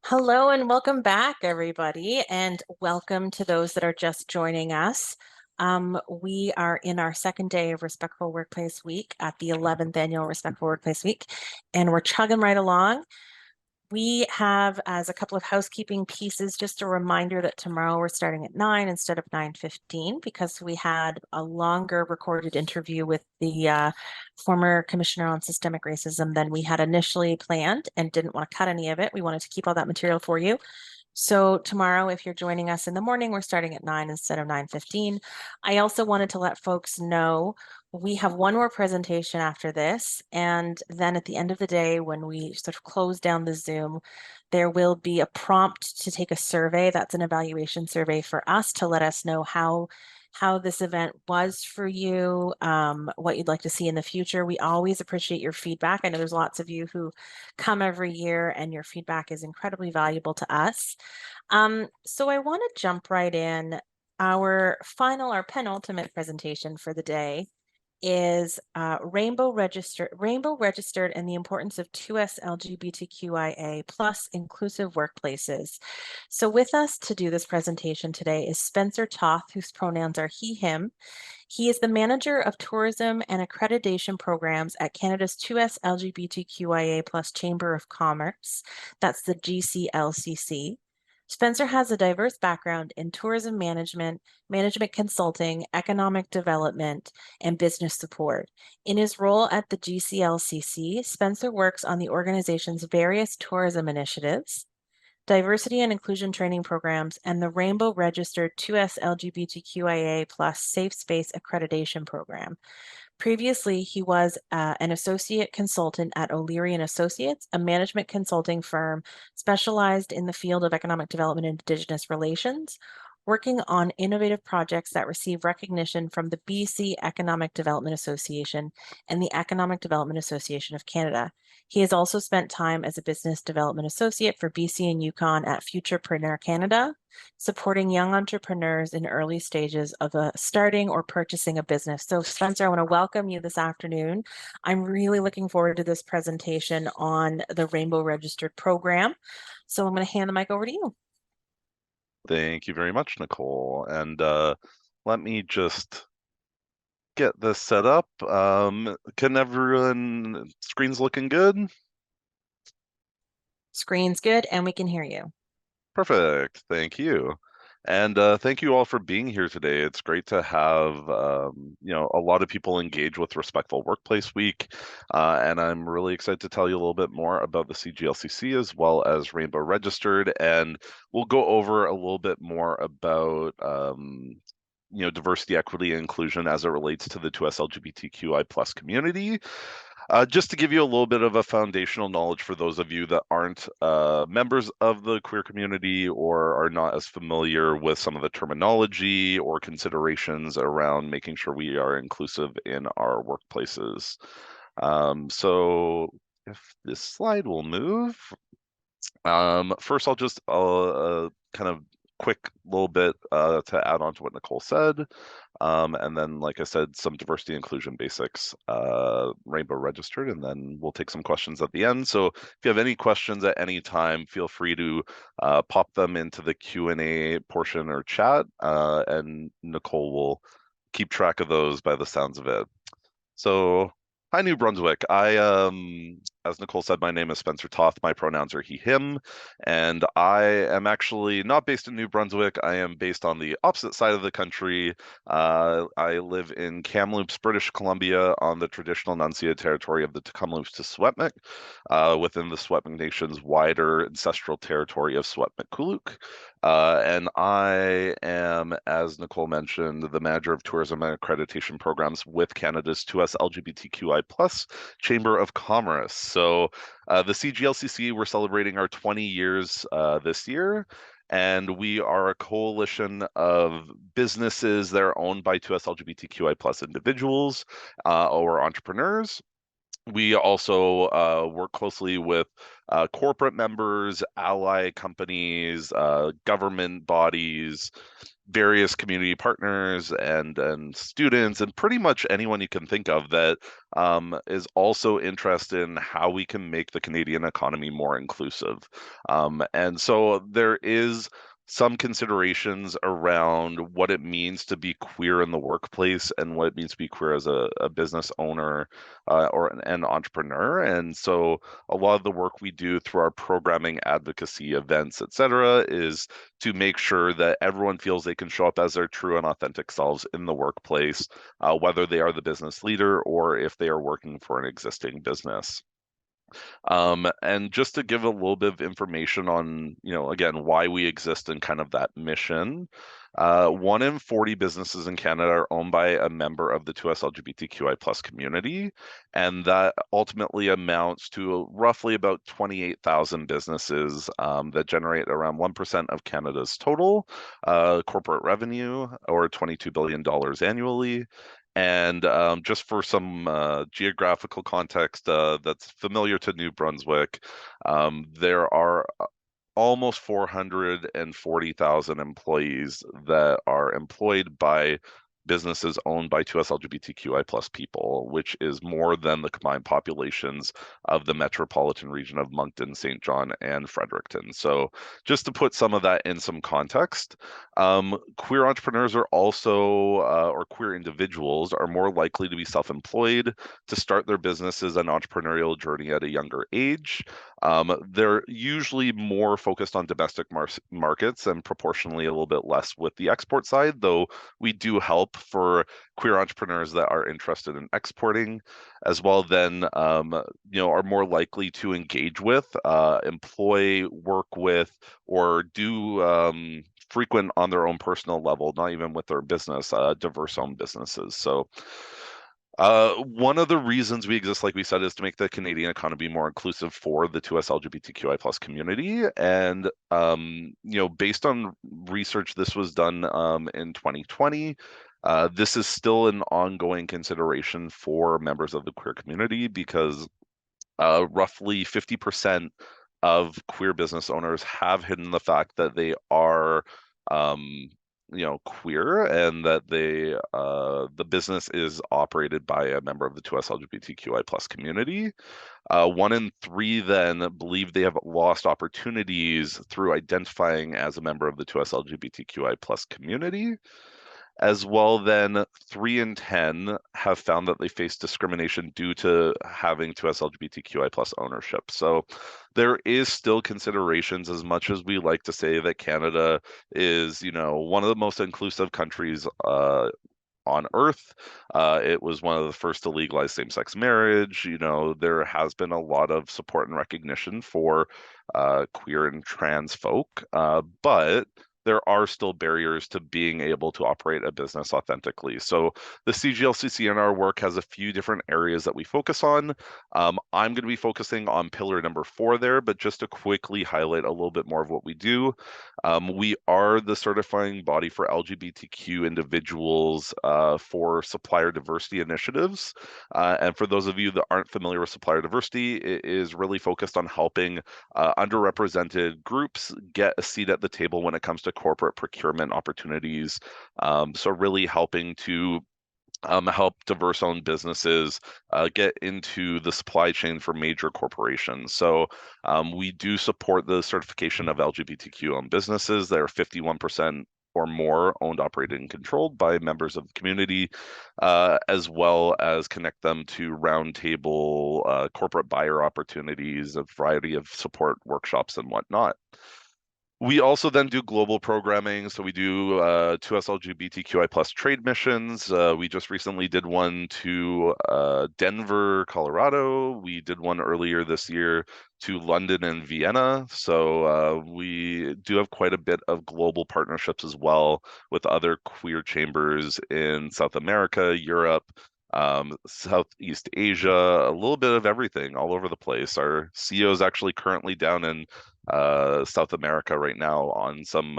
Hello and welcome back, everybody, and welcome to those that are just joining us. We are in our second day of Respectful Workplace Week at the 11th annual Respectful Workplace Week, and we're chugging right along. We have, as a couple of housekeeping pieces, just a reminder that tomorrow we're starting at 9 instead of 9:15 because we had a longer recorded interview with the former Commissioner on Systemic Racism than we had initially planned and didn't want to cut any of it. We wanted to keep all that material for you. So tomorrow, if you're joining us in the morning, we're starting at 9 instead of 9:15. I also wanted to let folks know we have one more presentation after this. And then at the end of the day, when we sort of close down the Zoom, there will be a prompt to take a survey. That's an evaluation survey for us to let us know how this event was for you, what you'd like to see in the future. We always appreciate your feedback. I know there's lots of you who come every year, and your feedback is incredibly valuable to us. So I want to jump right in. Our penultimate presentation for the day is Rainbow Registered and the importance of 2SLGBTQIA plus inclusive workplaces. So with us to do this presentation today is Spencer Toth, whose pronouns are he, him. He is the manager of tourism and accreditation programs at Canada's 2S LGBTQIA plus Chamber of Commerce. That's the GCLCC. Spencer has a diverse background in tourism management, management consulting, economic development, and business support. In his role at the GCLCC, Spencer works on the organization's various tourism initiatives, diversity and inclusion training programs, and the Rainbow Registered 2S LGBTQIA plus Safe Space Accreditation Program. Previously, he was an associate consultant at O'Leary and Associates, a management consulting firm specialized in the field of economic development and Indigenous relations, working on innovative projects that receive recognition from the BC Economic Development Association and the Economic Development Association of Canada. He has also spent time as a business development associate for BC and Yukon at Futurepreneur Canada, supporting young entrepreneurs in early stages of starting or purchasing a business. So Spencer, I want to welcome you this afternoon. I'm really looking forward to this presentation on the Rainbow Registered program. So I'm going to hand the mic over to you. Thank you very much, Nicole. And let me just get this set up. Can everyone, screen's looking good? Screen's good, and we can hear you. Perfect. Thank you. And thank you all for being here today. It's great to have a lot of people engage with Respectful Workplace Week, and I'm really excited to tell you a little bit more about the CGLCC as well as Rainbow Registered, and we'll go over a little bit more about diversity, equity, and inclusion as it relates to the 2S LGBTQI plus community. Just to give you a little bit of a foundational knowledge for those of you that aren't members of the queer community or are not as familiar with some of the terminology or considerations around making sure we are inclusive in our workplaces. So if this slide will move. First, I'll just kind of quick little bit to add on to what Nicole said. And then, like I said, some diversity inclusion basics, Rainbow Registered, and then we'll take some questions at the end. So if you have any questions at any time, feel free to pop them into the Q&A portion or chat, and Nicole will keep track of those by the sounds of it. So, hi, New Brunswick. As Nicole said, my name is Spencer Toth. My pronouns are he, him, and I am actually not based in New Brunswick. I am based on the opposite side of the country. I live in Kamloops, British Columbia, on the traditional Nuncio territory of the Tk'emlúps to Secwépemc, within the Secwépemc Nation's wider ancestral territory of Secwépemc-Kuluk. And I am, as Nicole mentioned, the manager of tourism and accreditation programs with Canada's 2S LGBTQI plus Chamber of Commerce. So the CGLCC, we're celebrating our 20 years this year, and we are a coalition of businesses that are owned by 2S LGBTQI plus individuals or entrepreneurs. We also work closely with corporate members, ally companies, government bodies, various community partners and students and pretty much anyone you can think of that is also interested in how we can make the Canadian economy more inclusive. And so there is some considerations around what it means to be queer in the workplace and what it means to be queer as a business owner or an entrepreneur. And so a lot of the work we do through our programming, advocacy, events, etc., is to make sure that everyone feels they can show up as their true and authentic selves in the workplace, whether they are the business leader or if they are working for an existing business. And just to give a little bit of information on, again, why we exist and kind of that mission, 1 in 40 businesses in Canada are owned by a member of the 2SLGBTQI plus community, and that ultimately amounts to roughly about 28,000 businesses that generate around 1% of Canada's total corporate revenue, or $22 billion annually. And just for some geographical context that's familiar to New Brunswick, there are almost 440,000 employees that are employed by businesses owned by 2SLGBTQI plus people, which is more than the combined populations of the metropolitan region of Moncton, St. John, and Fredericton. So just to put some of that in some context, queer entrepreneurs are also, or queer individuals are more likely to be self-employed, to start their businesses and entrepreneurial journey at a younger age. They're usually more focused on domestic markets and proportionally a little bit less with the export side, though we do help for queer entrepreneurs that are interested in exporting as well. Then, are more likely to engage with, employ, work with, or do frequent on their own personal level, not even with their business, diverse owned businesses. So one of the reasons we exist, like we said, is to make the Canadian economy more inclusive for the 2SLGBTQI plus community. And, based on research, this was done in 2020. This is still an ongoing consideration for members of the queer community because roughly 50% of queer business owners have hidden the fact that they are queer, and that the business is operated by a member of the 2SLGBTQI plus community. 1 in 3 then believe they have lost opportunities through identifying as a member of the 2SLGBTQI plus community. As well, then 3 in 10 have found that they face discrimination due to having 2SLGBTQI plus ownership. So there is still considerations, as much as we like to say that Canada is, one of the most inclusive countries on earth. It was one of the first to legalize same-sex marriage. There has been a lot of support and recognition for queer and trans folk, but there are still barriers to being able to operate a business authentically. So the CGLCC in our work has a few different areas that we focus on. I'm going to be focusing on pillar number 4 there, but just to quickly highlight a little bit more of what we do. We are the certifying body for LGBTQ individuals for supplier diversity initiatives. And for those of you that aren't familiar with supplier diversity, it is really focused on helping underrepresented groups get a seat at the table when it comes to corporate procurement opportunities. So really helping to help diverse-owned businesses get into the supply chain for major corporations. So we do support the certification of LGBTQ-owned businesses that are 51% or more owned, operated, and controlled by members of the community, as well as connect them to roundtable corporate buyer opportunities, a variety of support workshops and whatnot. We also then do global programming. So we do 2SLGBTQI plus trade missions. We just recently did one to Denver, Colorado. We did one earlier this year to London and Vienna. So we do have quite a bit of global partnerships as well with other queer chambers in South America, Europe, Southeast Asia, a little bit of everything all over the place. Our CEO is actually currently down in South America right now on some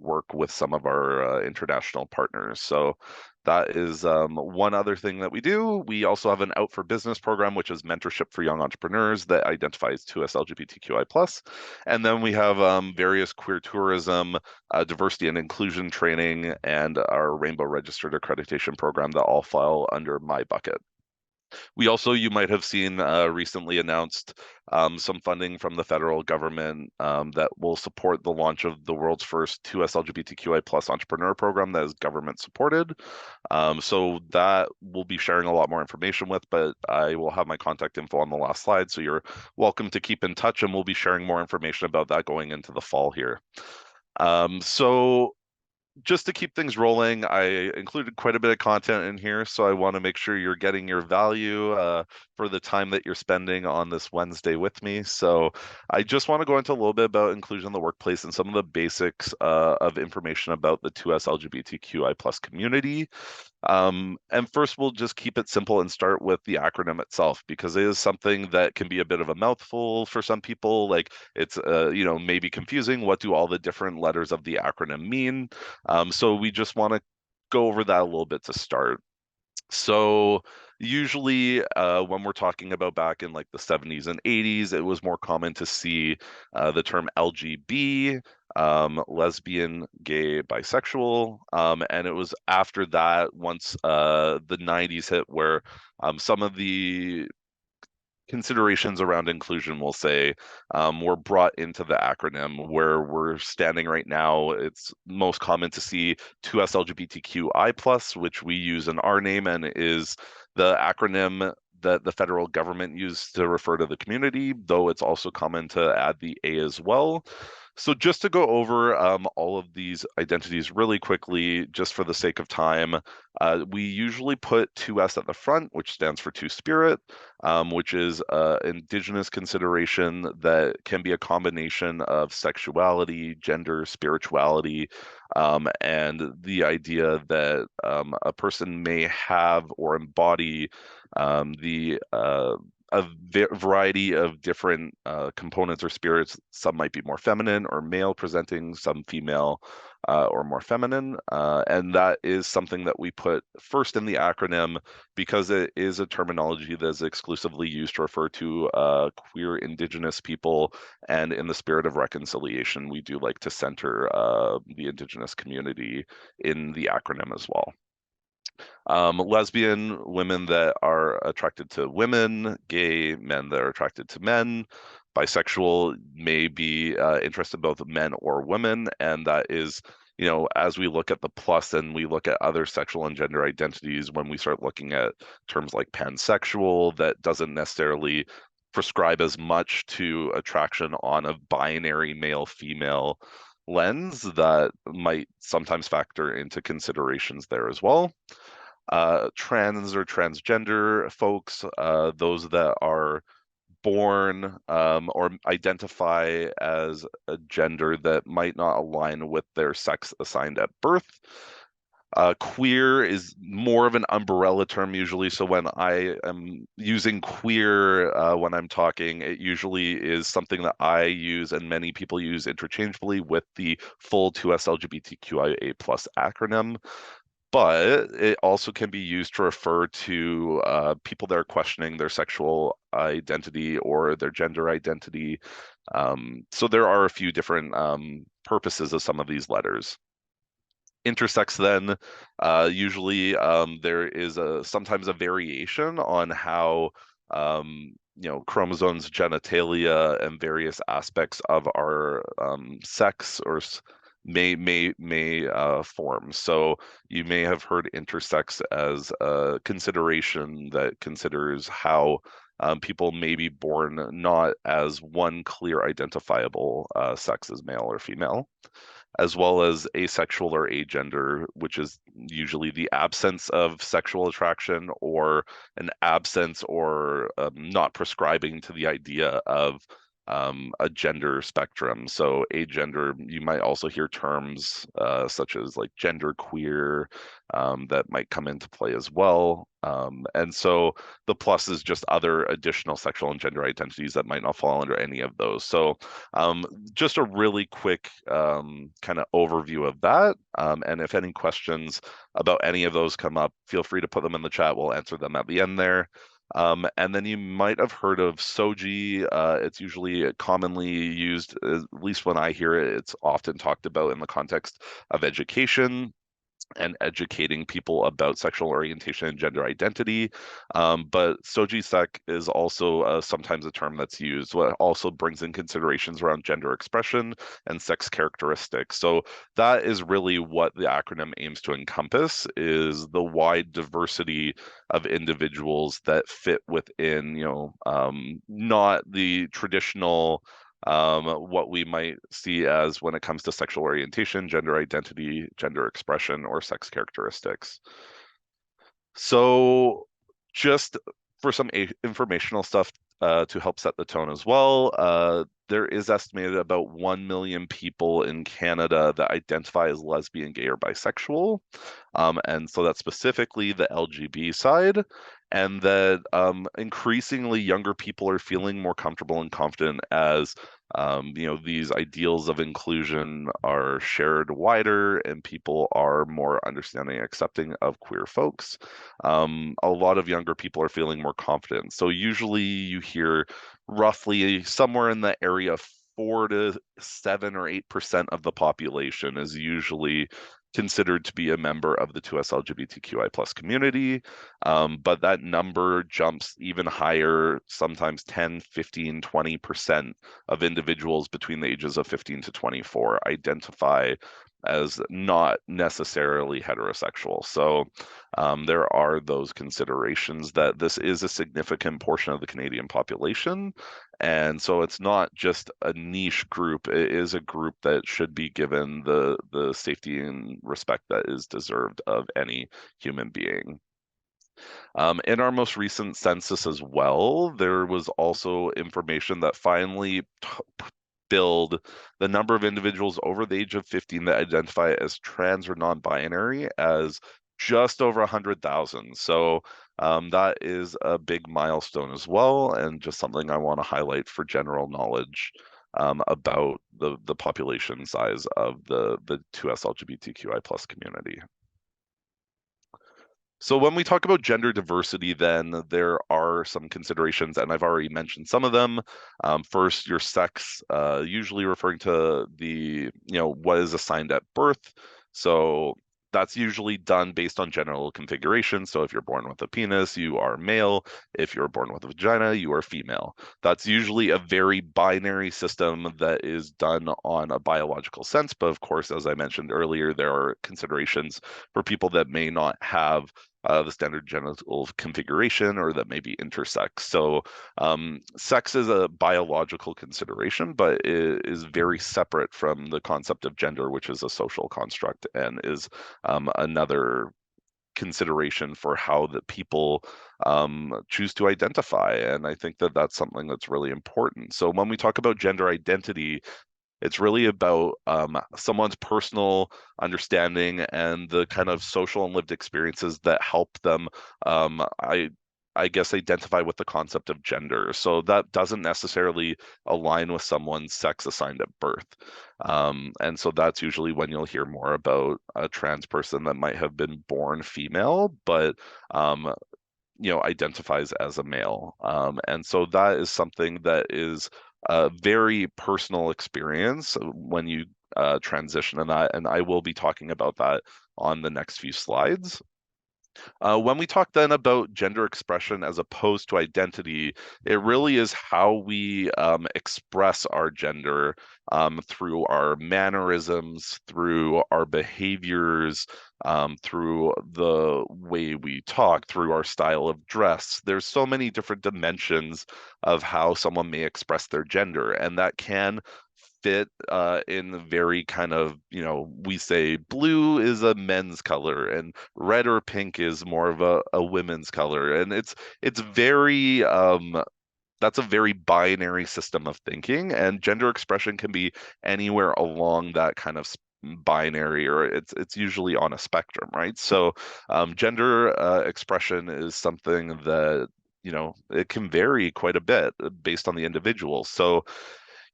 work with some of our international partners. So that is one other thing that we do. We also have an Out for Business program, which is mentorship for young entrepreneurs that identifies 2SLGBTQI+. And then we have various queer tourism, diversity and inclusion training, and our Rainbow Registered Accreditation program that all fall under my bucket. We also, you might have seen recently announced some funding from the federal government that will support the launch of the world's first 2S LGBTQI+ entrepreneur program that is government supported. So that we'll be sharing a lot more information with, but I will have my contact info on the last slide. So you're welcome to keep in touch, and we'll be sharing more information about that going into the fall here. So just to keep things rolling, I included quite a bit of content in here, so I want to make sure you're getting your value for the time that you're spending on this Wednesday with me. So I just want to go into a little bit about inclusion in the workplace and some of the basics of information about the 2S LGBTQI+ community. And first, we'll just keep it simple and start with the acronym itself, because it is something that can be a bit of a mouthful for some people. Like it's, maybe confusing. What do all the different letters of the acronym mean? So we just want to go over that a little bit to start. So usually when we're talking about back in like the 70s and 80s, it was more common to see the term LGB, lesbian, gay, bisexual. And it was after that, once the 90s hit, where some of the considerations around inclusion, we'll say, were brought into the acronym. Where we're standing right now, it's most common to see 2S LGBTQI+, which we use in our name and is the acronym that the federal government used to refer to the community, though it's also common to add the A as well. So just to go over all of these identities really quickly, just for the sake of time, we usually put 2S at the front, which stands for Two-Spirit, which is Indigenous consideration that can be a combination of sexuality, gender, spirituality, and the idea that a person may have or embody the a variety of different components or spirits. Some might be more feminine or male presenting, some female or more feminine. And that is something that we put first in the acronym because it is a terminology that is exclusively used to refer to queer Indigenous people. And in the spirit of reconciliation, we do like to center the Indigenous community in the acronym as well. Lesbian women that are attracted to women, gay men that are attracted to men, bisexual may be interested in both men or women, and that is, as we look at the plus and we look at other sexual and gender identities, when we start looking at terms like pansexual, that doesn't necessarily prescribe as much to attraction on a binary male-female lens, that might sometimes factor into considerations there as well. Trans or transgender folks, those that are born or identify as a gender that might not align with their sex assigned at birth. Queer is more of an umbrella term usually. So when I am using queer when I'm talking, it usually is something that I use and many people use interchangeably with the full 2S LGBTQIA+ acronym. But it also can be used to refer to people that are questioning their sexual identity or their gender identity. So there are a few different purposes of some of these letters. Intersex then, usually there is sometimes a variation on how chromosomes, genitalia, and various aspects of our sex or may form. So you may have heard intersex as a consideration that considers how people may be born not as one clear identifiable sex as male or female, as well as asexual or agender, which is usually the absence of sexual attraction or an absence or not prescribing to the idea of a gender spectrum. So agender, you might also hear terms such as like gender queer that might come into play as well. And so the plus is just other additional sexual and gender identities that might not fall under any of those. So just a really quick kind of overview of that. And if any questions about any of those come up, feel free to put them in the chat. We'll answer them at the end there. And then you might have heard of SOGI. It's usually commonly used, at least when I hear it, it's often talked about in the context of education and educating people about sexual orientation and gender identity. But SOGI-SEC is also sometimes a term that's used, what also brings in considerations around gender expression and sex characteristics. So that is really what the acronym aims to encompass, is the wide diversity of individuals that fit within, not the traditional what we might see as when it comes to sexual orientation, gender identity, gender expression, or sex characteristics. So just for some informational stuff to help set the tone as well, there is estimated about 1 million people in Canada that identify as lesbian, gay, or bisexual. And so that's specifically the LGB side, and that increasingly younger people are feeling more comfortable and confident as these ideals of inclusion are shared wider and people are more understanding and accepting of queer folks. A lot of younger people are feeling more confident. So usually you hear roughly somewhere in the area of 4 to 7 or 8% of the population is usually considered to be a member of the 2SLGBTQI plus community. But that number jumps even higher, sometimes 10, 15, 20% of individuals between the ages of 15 to 24 identify as not necessarily heterosexual. So there are those considerations that this is a significant portion of the Canadian population. And so it's not just a niche group, it is a group that should be given the safety and respect that is deserved of any human being. In our most recent census as well, there was also information that finally billed the number of individuals over the age of 15 that identify as trans or non-binary as just over 100,000. So that is a big milestone as well, and just something I want to highlight for general knowledge about the population size of the 2S LGBTQI plus community. So when we talk about gender diversity, then there are some considerations, and I've already mentioned some of them. First, your sex, usually referring to what is assigned at birth. So that's usually done based on genital configuration. So if you're born with a penis, you are male. If you're born with a vagina, you are female. That's usually a very binary system that is done on a biological sense. But of course, as I mentioned earlier, there are considerations for people that may not have the standard genital configuration or that may be intersex. So sex is a biological consideration, but it is very separate from the concept of gender, which is a social construct and is another consideration for how that people choose to identify. And I think that that's something that's really important. So when we talk about gender identity, it's really about someone's personal understanding and the kind of social and lived experiences that help them, I guess, identify with the concept of gender. So that doesn't necessarily align with someone's sex assigned at birth. And so that's usually when you'll hear more about a trans person that might have been born female, but identifies as a male. And so that is something that is a very personal experience when you transition in that. And I will be talking about that on the next few slides. When we talk then about gender expression as opposed to identity, it really is how we express our gender through our mannerisms, through our behaviors, through the way we talk, through our style of dress. There's so many different dimensions of how someone may express their gender, and that can fit in very kind of, we say blue is a men's color and red or pink is more of a women's color. And it's very that's a very binary system of thinking, and gender expression can be anywhere along that kind of binary, or it's usually on a spectrum, right? So gender expression is something that, it can vary quite a bit based on the individual. So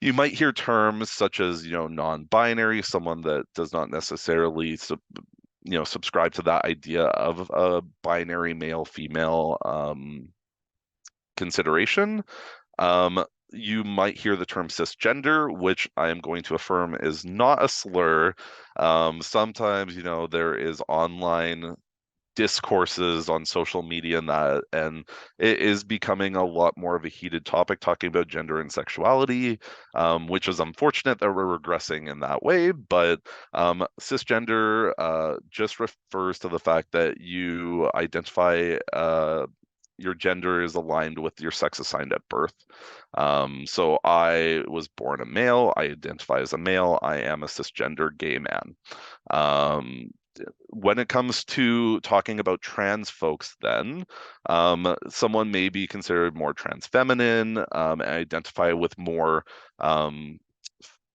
you might hear terms such as, non-binary, someone that does not necessarily subscribe to that idea of a binary male female consideration. You might hear the term cisgender, which I am going to affirm is not a slur. Sometimes, there is online discourses on social media and it is becoming a lot more of a heated topic talking about gender and sexuality, which is unfortunate that we're regressing in that way. But cisgender just refers to the fact that you identify your gender is aligned with your sex assigned at birth. So I was born a male, I identify as a male, I am a cisgender gay man. Um, when it comes to talking about trans folks, then someone may be considered more trans feminine, and identify with more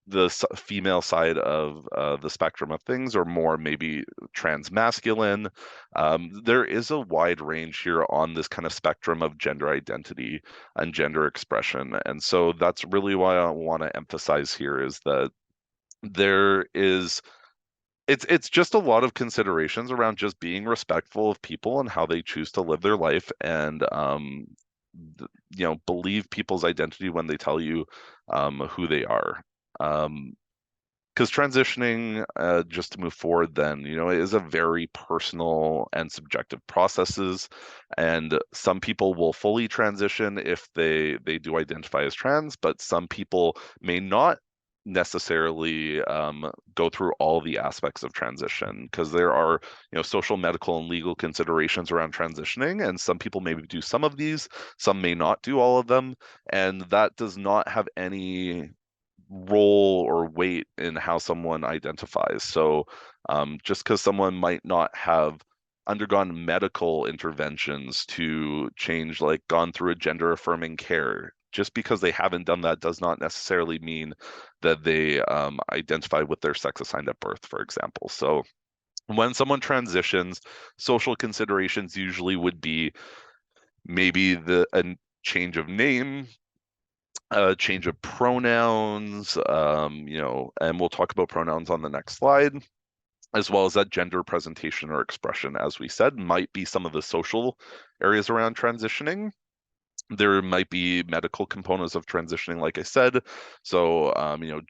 the female side of the spectrum of things, or more maybe trans masculine. There is a wide range here on this kind of spectrum of gender identity and gender expression. And so that's really why I want to emphasize here is that there is it's just a lot of considerations around just being respectful of people and how they choose to live their life, and believe people's identity when they tell you who they are. Because transitioning, just to move forward, then, is a very personal and subjective processes, and some people will fully transition if they do identify as trans, but some people may not necessarily go through all the aspects of transition, because there are, social, medical, and legal considerations around transitioning, and some people maybe do some of these, some may not do all of them, and that does not have any role or weight in how someone identifies. So just because someone might not have undergone medical interventions to change, like gone through a gender affirming care, just because they haven't done that does not necessarily mean that they identify with their sex assigned at birth, for example. So when someone transitions, social considerations usually would be maybe a change of name, a change of pronouns, and we'll talk about pronouns on the next slide, as well as that gender presentation or expression, as we said, might be some of the social areas around transitioning. There might be medical components of transitioning, like I said. So,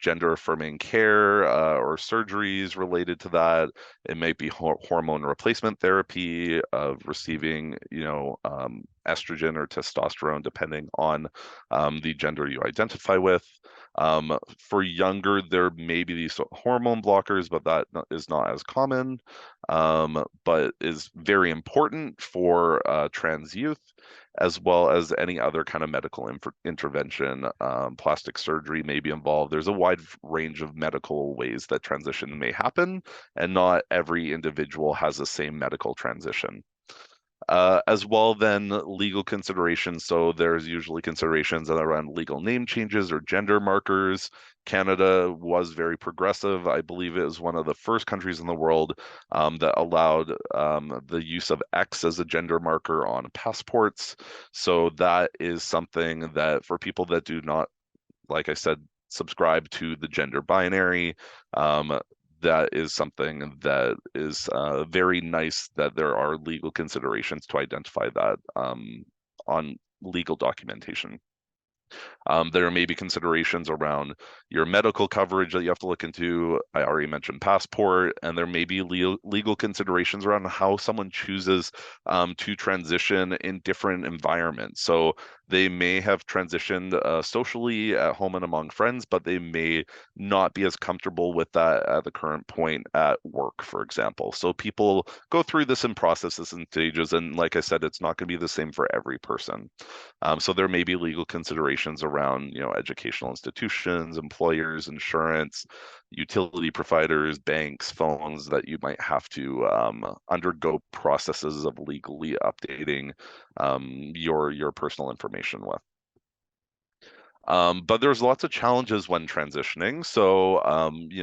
gender affirming care or surgeries related to that. It might be hormone replacement therapy of receiving, estrogen or testosterone, depending on the gender you identify with. For younger, there may be these hormone blockers, but that is not as common, but is very important for trans youth, as well as any other kind of medical intervention. Plastic surgery may be involved. There's a wide range of medical ways that transition may happen, and not every individual has the same medical transition. As well, then legal considerations. So there's usually considerations around legal name changes or gender markers. Canada was very progressive. I believe it was one of the first countries in the world that allowed the use of X as a gender marker on passports. So that is something that for people that do not, like I said, subscribe to the gender binary, that is something that is very nice that there are legal considerations to identify that on legal documentation. There may be considerations around your medical coverage that you have to look into. I already mentioned passport, and there may be legal considerations around how someone chooses to transition in different environments. So they may have transitioned socially at home and among friends, but they may not be as comfortable with that at the current point at work, for example. So people go through this in processes and stages, and like I said, it's not going to be the same for every person. So there may be legal considerations around, educational institutions, employers, insurance, utility providers, banks, phones that you might have to undergo processes of legally updating your personal information with. But there's lots of challenges when transitioning. So,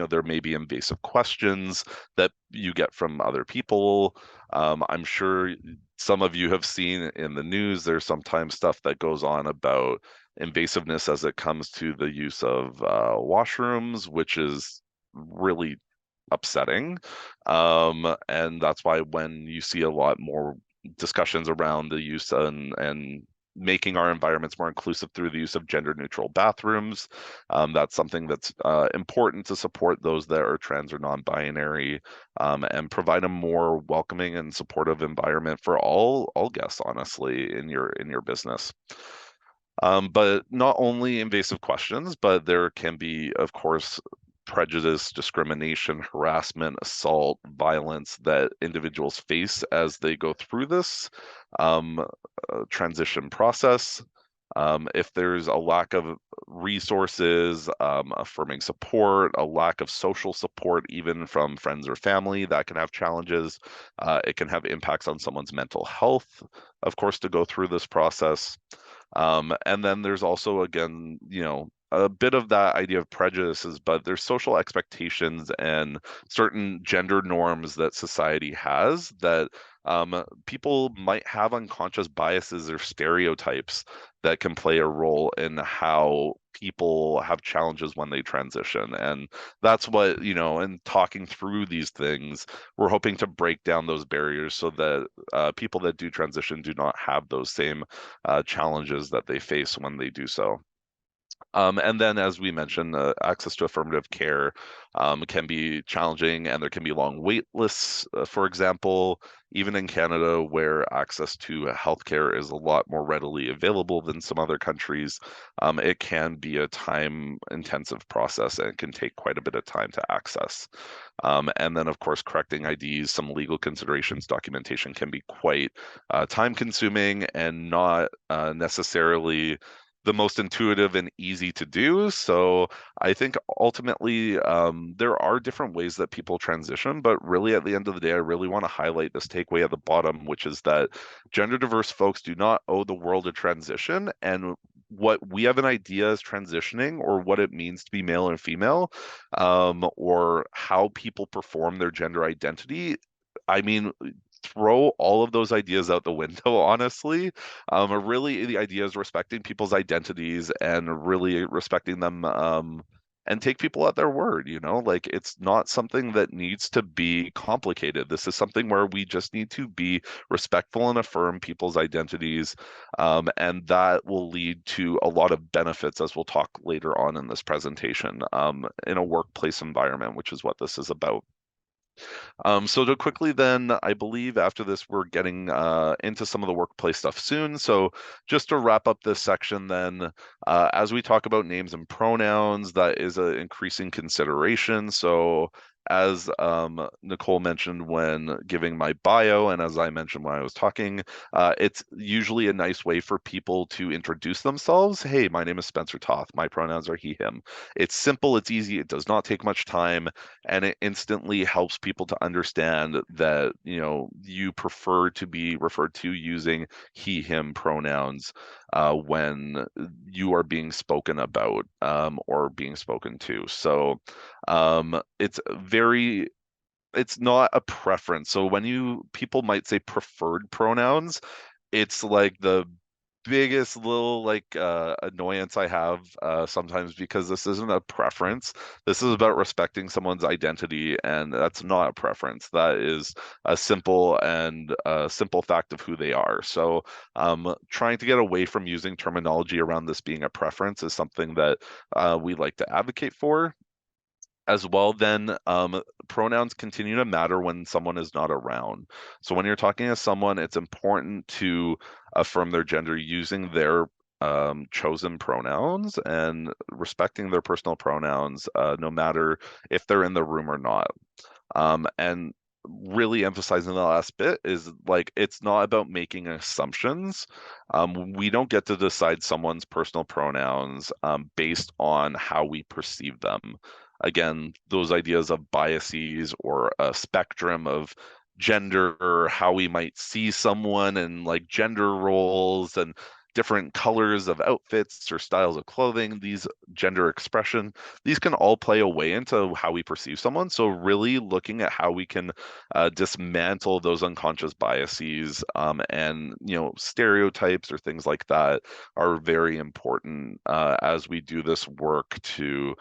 there may be invasive questions that you get from other people. I'm sure some of you have seen in the news, there's sometimes stuff that goes on about invasiveness as it comes to the use of washrooms, which is really upsetting. And that's why when you see a lot more discussions around the use and making our environments more inclusive through the use of gender neutral bathrooms. That's something that's important to support those that are trans or non-binary, and provide a more welcoming and supportive environment for all guests, honestly, in your business. But not only invasive questions, but there can be, of course, prejudice, discrimination, harassment, assault, violence that individuals face as they go through this transition process. If there's a lack of resources, affirming support, a lack of social support, even from friends or family, that can have challenges. It can have impacts on someone's mental health, of course, to go through this process. And then there's also, again, a bit of that idea of prejudices, but there's social expectations and certain gender norms that society has that people might have unconscious biases or stereotypes that can play a role in how people have challenges when they transition. And that's what, in talking through these things, we're hoping to break down those barriers so that people that do transition do not have those same challenges that they face when they do so. And then, as we mentioned, access to affirmative care can be challenging, and there can be long wait lists, for example, even in Canada, where access to healthcare is a lot more readily available than some other countries. It can be a time-intensive process and can take quite a bit of time to access. And then, of course, correcting IDs, some legal considerations, documentation can be quite time-consuming and not necessarily the most intuitive and easy to do. So I think ultimately there are different ways that people transition, but really at the end of the day, I really want to highlight this takeaway at the bottom, which is that gender diverse folks do not owe the world a transition. And what we have an idea as transitioning, or what it means to be male and female, or how people perform their gender identity, I mean, throw all of those ideas out the window, honestly. Really, the idea is respecting people's identities and really respecting them, and take people at their word, like it's not something that needs to be complicated. This is something where we just need to be respectful and affirm people's identities. And that will lead to a lot of benefits, as we'll talk later on in this presentation, in a workplace environment, which is what this is about. So to quickly then, I believe after this, we're getting into some of the workplace stuff soon. So just to wrap up this section then, as we talk about names and pronouns, that is an increasing consideration. So as Nicole mentioned when giving my bio, and as I mentioned when I was talking, it's usually a nice way for people to introduce themselves. Hey, my name is Spencer Toth. My pronouns are he, him. It's simple, it's easy, it does not take much time, and it instantly helps people to understand that you prefer to be referred to using he him pronouns when you are being spoken about, or being spoken to. So it's not a preference. So when people might say preferred pronouns, it's like the biggest little annoyance I have sometimes, because this isn't a preference. This is about respecting someone's identity, and that's not a preference. That is a simple fact of who they are. So trying to get away from using terminology around this being a preference is something that we like to advocate for. As well, then pronouns continue to matter when someone is not around. So when you're talking to someone, it's important to affirm their gender using their chosen pronouns and respecting their personal pronouns, no matter if they're in the room or not. And really emphasizing the last bit is, like, it's not about making assumptions. We don't get to decide someone's personal pronouns based on how we perceive them. Again, those ideas of biases or a spectrum of gender, or how we might see someone, and like gender roles, and different colors of outfits or styles of clothing, these gender expression, these can all play a way into how we perceive someone. So really looking at how we can dismantle those unconscious biases, and stereotypes or things like that are very important as we do this work to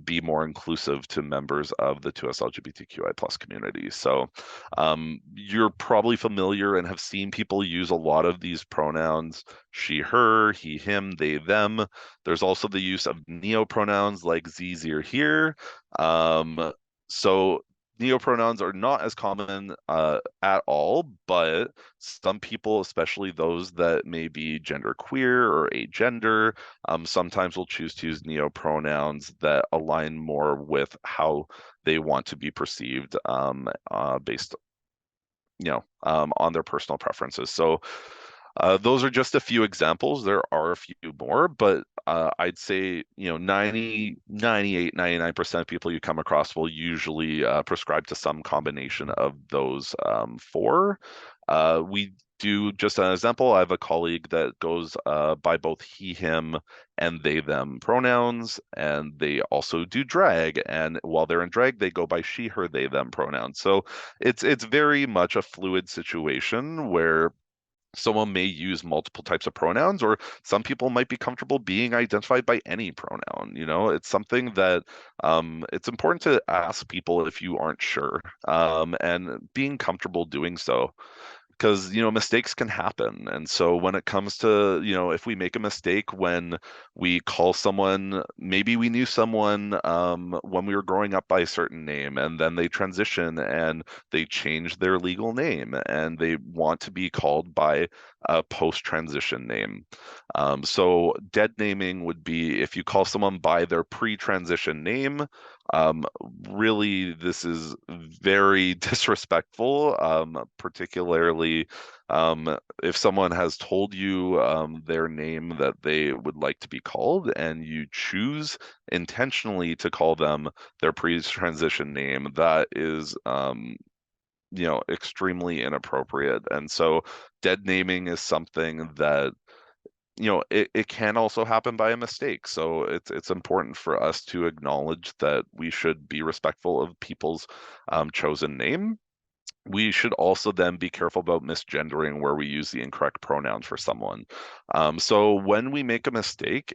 be more inclusive to members of the 2SLGBTQI plus community. So you're probably familiar and have seen people use a lot of these pronouns: she, her, he, him, they, them. There's also the use of neopronouns like ze, zir, here. So neopronouns are not as common at all, but some people, especially those that may be genderqueer or agender, sometimes will choose to use neopronouns that align more with how they want to be perceived, based on their personal preferences. So those are just a few examples. There are a few more, but I'd say, 90, 98, 99% of people you come across will usually prescribe to some combination of those four. We do, just an example, I have a colleague that goes by both he, him, and they, them pronouns, and they also do drag. And while they're in drag, they go by she, her, they, them pronouns. So it's very much a fluid situation where someone may use multiple types of pronouns, or some people might be comfortable being identified by any pronoun. It's something that it's important to ask people if you aren't sure, and being comfortable doing so, because mistakes can happen. And so when it comes to, if we make a mistake when we call someone, maybe we knew someone when we were growing up by a certain name, and then they transition and they change their legal name and they want to be called by a post-transition name. So dead naming would be if you call someone by their pre-transition name. um, Really, this is very disrespectful, particularly if someone has told you their name that they would like to be called, and you choose intentionally to call them their pre-transition name. That is extremely inappropriate. And so dead naming is something that it can also happen by a mistake. So it's important for us to acknowledge that we should be respectful of people's chosen name. We should also then be careful about misgendering where we use the incorrect pronouns for someone. So when we make a mistake,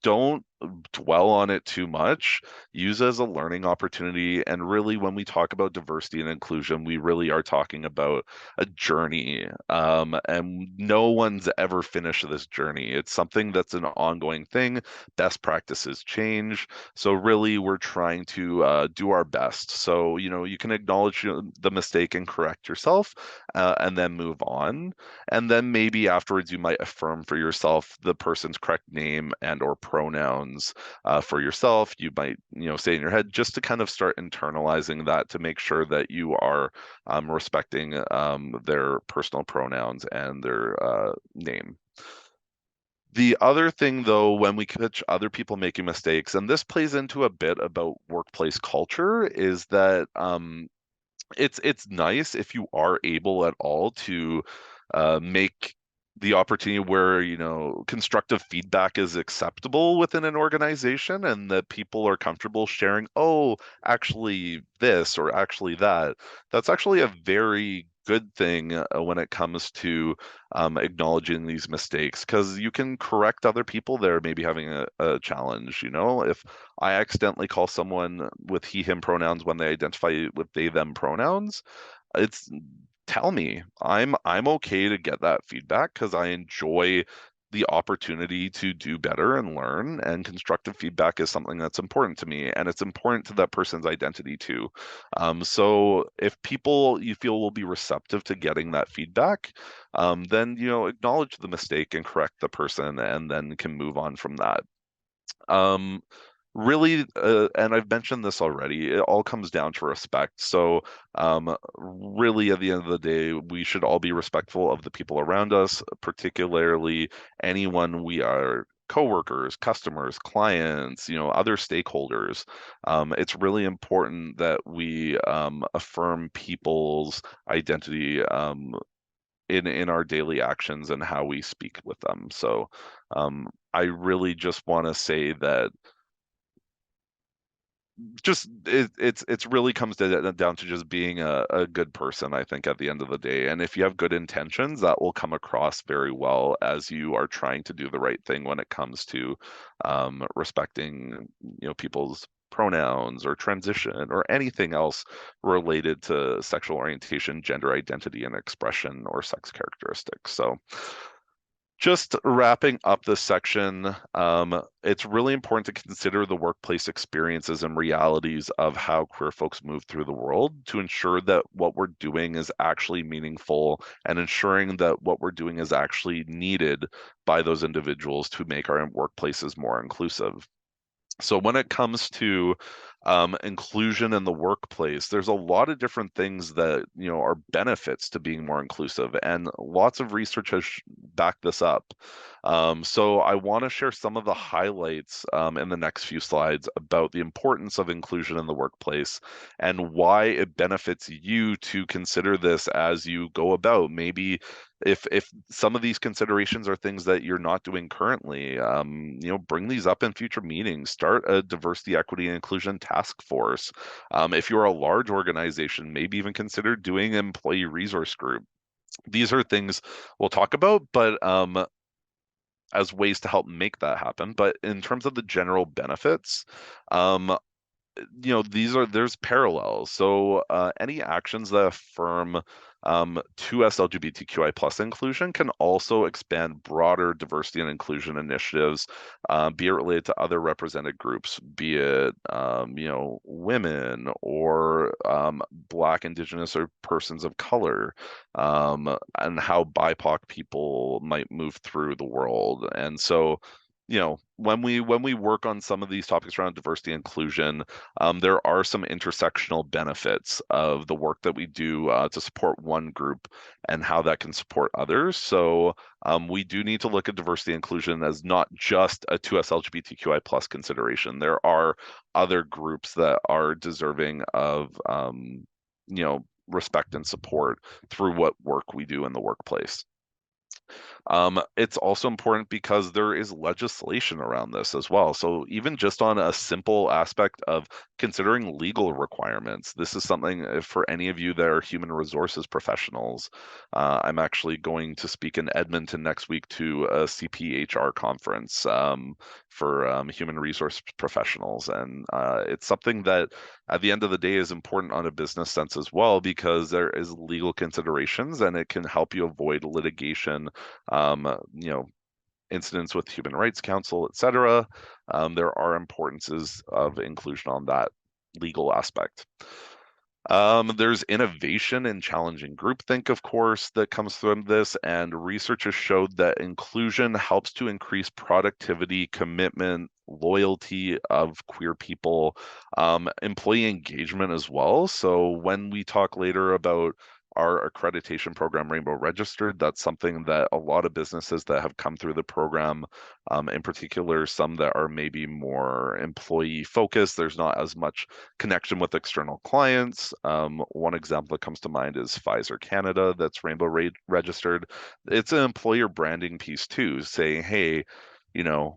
don't dwell on it too much. Use it as a learning opportunity. And really, when we talk about diversity and inclusion, we really are talking about a journey. And no one's ever finished this journey. It's something that's an ongoing thing. Best practices change. So really, we're trying to do our best. So, you can acknowledge the mistake and correct yourself, and then move on. And then maybe afterwards, you might affirm for yourself the person's correct name and or pronouns for yourself. You might, say in your head, just to kind of start internalizing that, to make sure that you are respecting their personal pronouns and their name. The other thing, though, when we catch other people making mistakes, and this plays into a bit about workplace culture, is that it's nice if you are able at all to make the opportunity where constructive feedback is acceptable within an organization, and that people are comfortable sharing, oh, actually this or actually that. That's actually a very good thing when it comes to acknowledging these mistakes, because you can correct other people that are maybe having a challenge. If I accidentally call someone with he, him pronouns when they identify with they, them pronouns, it's tell me. I'm okay to get that feedback, because I enjoy the opportunity to do better and learn, and constructive feedback is something that's important to me, and it's important to that person's identity too. So if people you feel will be receptive to getting that feedback, then acknowledge the mistake and correct the person, and then can move on from that. Um, Really, and I've mentioned this already, it all comes down to respect. So really, at the end of the day, we should all be respectful of the people around us, particularly anyone we are coworkers, customers, clients, other stakeholders. It's really important that we affirm people's identity, in our daily actions and how we speak with them. So I really just want to say that it's really comes down to just being a good person, I think, at the end of the day. And if you have good intentions, that will come across very well as you are trying to do the right thing when it comes to respecting, people's pronouns or transition or anything else related to sexual orientation, gender identity and expression, or sex characteristics. So just wrapping up this section, it's really important to consider the workplace experiences and realities of how queer folks move through the world to ensure that what we're doing is actually meaningful and ensuring that what we're doing is actually needed by those individuals to make our workplaces more inclusive. So when it comes to inclusion in the workplace, there's a lot of different things that are benefits to being more inclusive, and lots of research has backed this up. So I want to share some of the highlights in the next few slides about the importance of inclusion in the workplace and why it benefits you to consider this as you go about. Maybe if some of these considerations are things that you're not doing currently, bring these up in future meetings. Start a diversity, equity, and inclusion task force. If you're a large organization, maybe even consider doing an employee resource group. These are things we'll talk about, but as ways to help make that happen. But in terms of the general benefits, there's parallels. So any actions that affirm 2SLGBTQI plus inclusion can also expand broader diversity and inclusion initiatives, be it related to other represented groups, be it women or Black, Indigenous, or persons of color, and how BIPOC people might move through the world. And so when we work on some of these topics around diversity and inclusion, there are some intersectional benefits of the work that we do to support one group and how that can support others. So we do need to look at diversity and inclusion as not just a 2SLGBTQI plus consideration. There are other groups that are deserving of respect and support through what work we do in the workplace. It's also important because there is legislation around this as well. So even just on a simple aspect of considering legal requirements, this is something for any of you that are human resources professionals. I'm actually going to speak in Edmonton next week to a CPHR conference for human resource professionals. And it's something that at the end of the day is important on a business sense as well, because there is legal considerations and it can help you avoid litigation, incidents with Human Rights Council, etc. There are importances of inclusion on that legal aspect. There's innovation and challenging groupthink, of course, that comes from this, and research has showed that inclusion helps to increase productivity, commitment, loyalty of queer people, employee engagement as well. So when we talk later about our accreditation program, Rainbow Registered, that's something that a lot of businesses that have come through the program, in particular, some that are maybe more employee focused, there's not as much connection with external clients. One example that comes to mind is Pfizer Canada, that's Rainbow Registered. It's an employer branding piece too, saying, hey,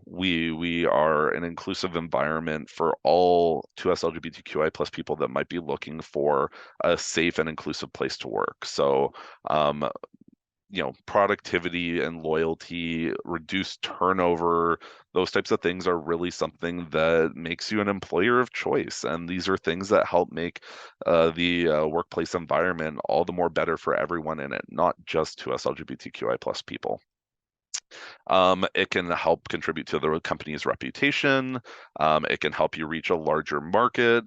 we are an inclusive environment for all 2SLGBTQI plus people that might be looking for a safe and inclusive place to work. So, productivity and loyalty, reduced turnover, those types of things are really something that makes you an employer of choice. And these are things that help make the workplace environment all the more better for everyone in it, not just 2SLGBTQI plus people. It can help contribute to the company's reputation. It can help you reach a larger market.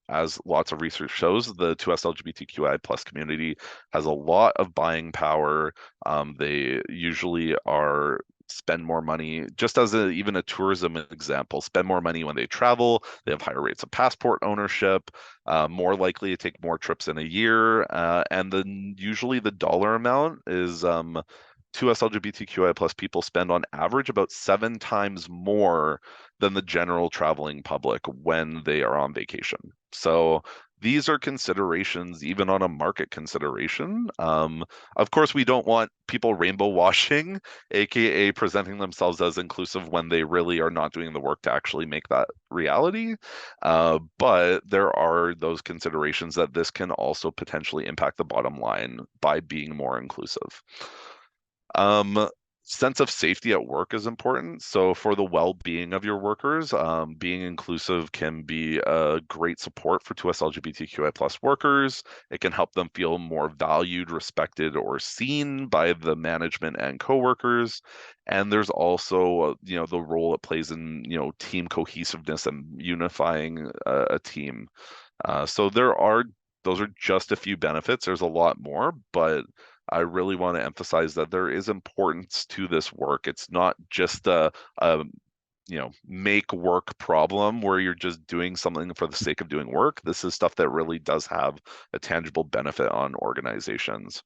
As lots of research shows, the 2SLGBTQI plus community has a lot of buying power. They usually spend more money, just as even a tourism example, spend more money when they travel. They have higher rates of passport ownership, more likely to take more trips in a year, and then usually the dollar amount is 2SLGBTQI plus people spend on average about 7 times more than the general traveling public when they are on vacation. So these are considerations even on a market consideration. Of course, we don't want people rainbow washing, aka presenting themselves as inclusive when they really are not doing the work to actually make that reality. But there are those considerations that this can also potentially impact the bottom line by being more inclusive. Um, Sense of safety at work is important. So for the well-being of your workers, being inclusive can be a great support for 2SLGBTQI plus workers. It can help them feel more valued, respected, or seen by the management and coworkers. And there's also, the role it plays in, team cohesiveness and unifying a team. So those are just a few benefits. There's a lot more, but I really want to emphasize that there is importance to this work. It's not just a make work problem where you're just doing something for the sake of doing work. This is stuff that really does have a tangible benefit on organizations.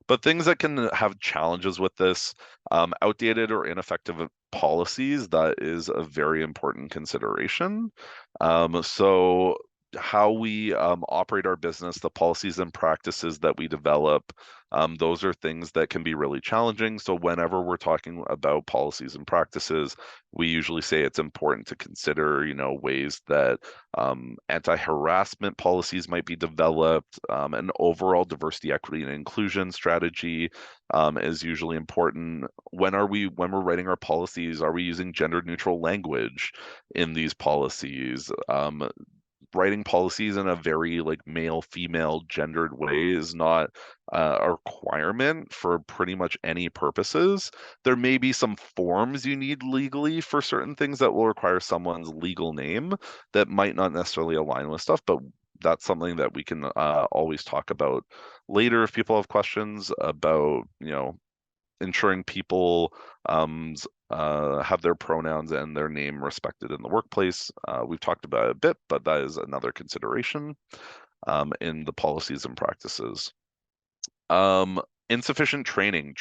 But things that can have challenges with this, outdated or ineffective policies, that is a very important consideration. So how we operate our business, the policies and practices that we develop, those are things that can be really challenging. So whenever we're talking about policies and practices, we usually say it's important to consider, ways that anti-harassment policies might be developed. An overall diversity, equity, and inclusion strategy is usually important. When we're writing our policies, are we using gender neutral language in these policies? Writing policies in a very like male female gendered way is not a requirement for pretty much any purposes. There may be some forms you need legally for certain things that will require someone's legal name that might not necessarily align with stuff, but that's something that we can always talk about later if people have questions about, ensuring people have their pronouns and their name respected in the workplace. We've talked about it a bit, but that is another consideration in the policies and practices. Um, Insufficient training.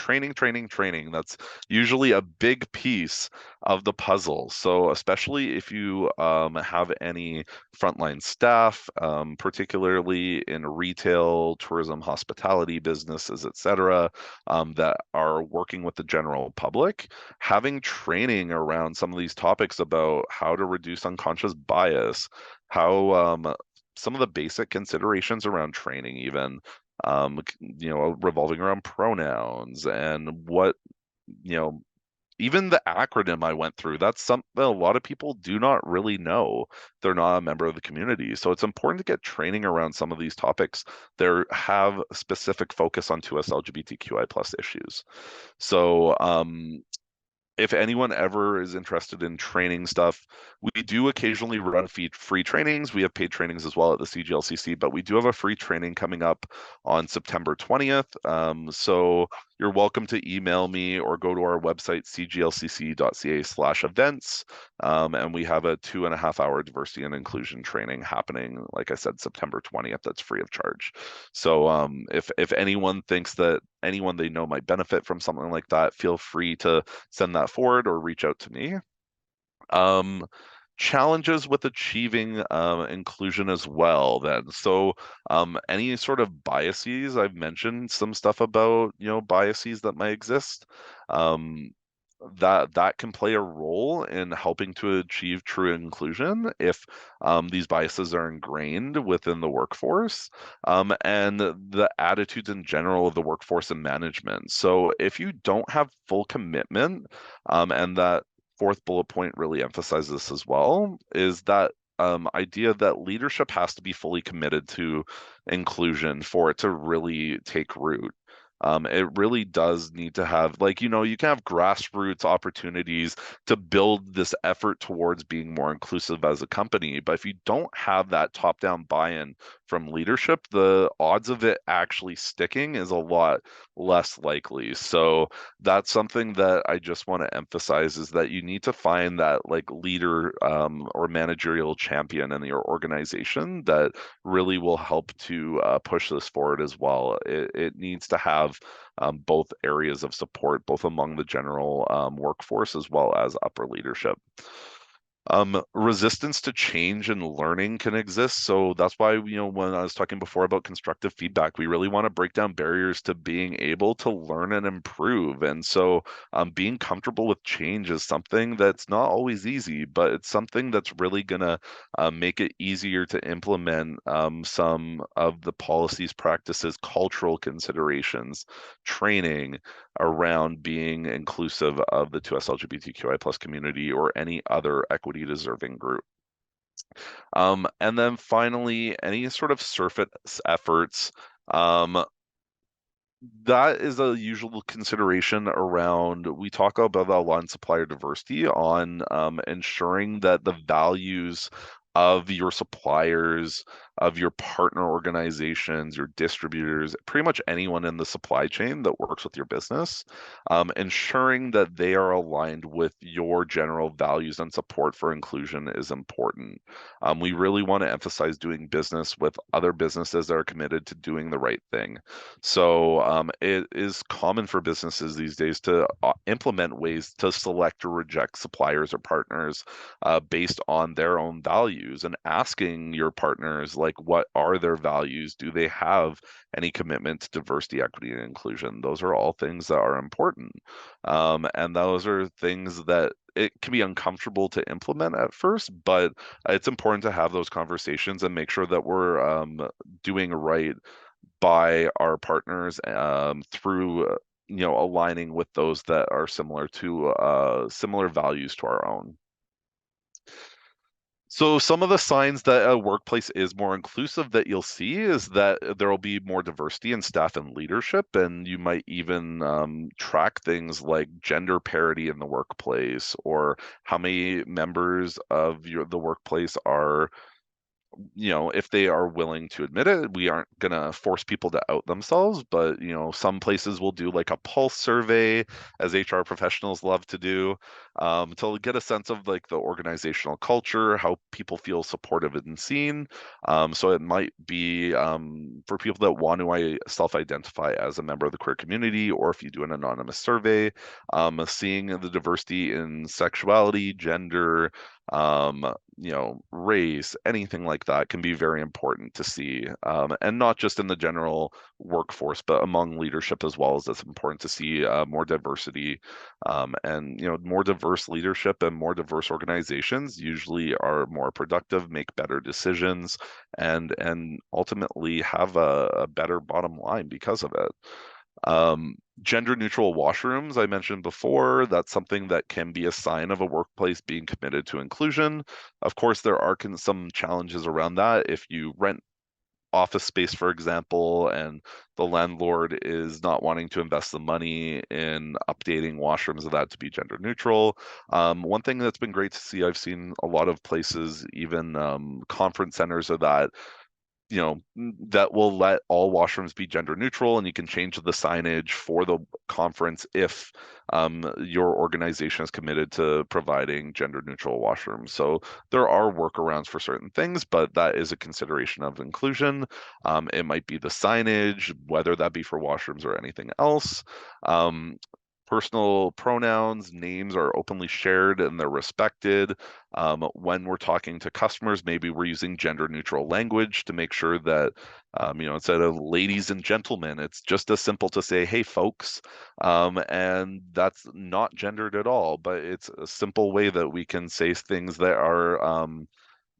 That's usually a big piece of the puzzle. So especially if you have any frontline staff, particularly in retail, tourism, hospitality businesses, etc., that are working with the general public, having training around some of these topics about how to reduce unconscious bias, how some of the basic considerations around training even revolving around pronouns and what, even the acronym I went through, that's something a lot of people do not really know. They're not a member of the community. So it's important to get training around some of these topics. There have a specific focus on 2S LGBTQI plus issues. So if anyone ever is interested in training stuff, we do occasionally run free trainings. We have paid trainings as well at the CGLCC, but we do have a free training coming up on September 20th. So you're welcome to email me or go to our website, cglcc.ca/events. And we have a 2.5 hour diversity and inclusion training happening, like I said, September 20th. That's free of charge. So if anyone thinks that anyone they know might benefit from something like that, feel free to send that forward or reach out to me. Challenges with achieving inclusion as well then. So any sort of biases, I've mentioned some stuff about, biases that might exist. That can play a role in helping to achieve true inclusion if these biases are ingrained within the workforce, and the attitudes in general of the workforce and management. So if you don't have full commitment, and that fourth bullet point really emphasizes this as well, is that idea that leadership has to be fully committed to inclusion for it to really take root. It really does need to have, like, you can have grassroots opportunities to build this effort towards being more inclusive as a company. But if you don't have that top-down buy-in from leadership, the odds of it actually sticking is a lot less likely. So that's something that I just want to emphasize, is that you need to find that like leader or managerial champion in your organization that really will help to push this forward as well. It needs to have both areas of support, both among the general workforce as well as upper leadership. Resistance to change and learning can exist. So that's why, when I was talking before about constructive feedback, we really want to break down barriers to being able to learn and improve. And so, being comfortable with change is something that's not always easy, but it's something that's really gonna make it easier to implement some of the policies, practices, cultural considerations, training around being inclusive of the 2S LGBTQI plus community or any other equity deserving group. And then finally, any sort of surface efforts. Um, that is a usual consideration around, we talk about a lot in supplier diversity on ensuring that the values of your suppliers, of your partner organizations, your distributors, pretty much anyone in the supply chain that works with your business, ensuring that they are aligned with your general values and support for inclusion is important. We really want to emphasize doing business with other businesses that are committed to doing the right thing. So it is common for businesses these days to implement ways to select or reject suppliers or partners based on their own values, and asking your partners, like, what are their values? Do they have any commitment to diversity, equity, and inclusion? Those are all things that are important. And those are things that it can be uncomfortable to implement at first, but it's important to have those conversations and make sure that we're doing right by our partners through aligning with those that are similar to similar values to our own. So some of the signs that a workplace is more inclusive that you'll see is that there will be more diversity in staff and leadership, and you might even track things like gender parity in the workplace, or how many members of the workplace are, if they are willing to admit it. We aren't going to force people to out themselves, but, some places will do like a pulse survey, as HR professionals love to do, to get a sense of like the organizational culture, how people feel supported and seen. So it might be for people that want to self-identify as a member of the queer community, or if you do an anonymous survey, seeing the diversity in sexuality, gender, race, anything like that can be very important to see. And not just in the general workforce, but among leadership as well, as it's important to see more diversity. And, more diverse leadership and more diverse organizations usually are more productive, make better decisions, and ultimately have a better bottom line because of it. Gender neutral washrooms, I mentioned before, that's something that can be a sign of a workplace being committed to inclusion. Of course, there are some challenges around that. If you rent office space, for example, and the landlord is not wanting to invest the money in updating washrooms of that to be gender neutral. One thing that's been great to see, I've seen a lot of places, even conference centers, of that that will let all washrooms be gender neutral, and you can change the signage for the conference if your organization is committed to providing gender neutral washrooms. So there are workarounds for certain things, but that is a consideration of inclusion. It might be the signage, whether that be for washrooms or anything else. Personal pronouns, names are openly shared and they're respected. When we're talking to customers, maybe we're using gender neutral language to make sure that, instead of ladies and gentlemen, it's just as simple to say, hey, folks. And that's not gendered at all, but it's a simple way that we can say things that are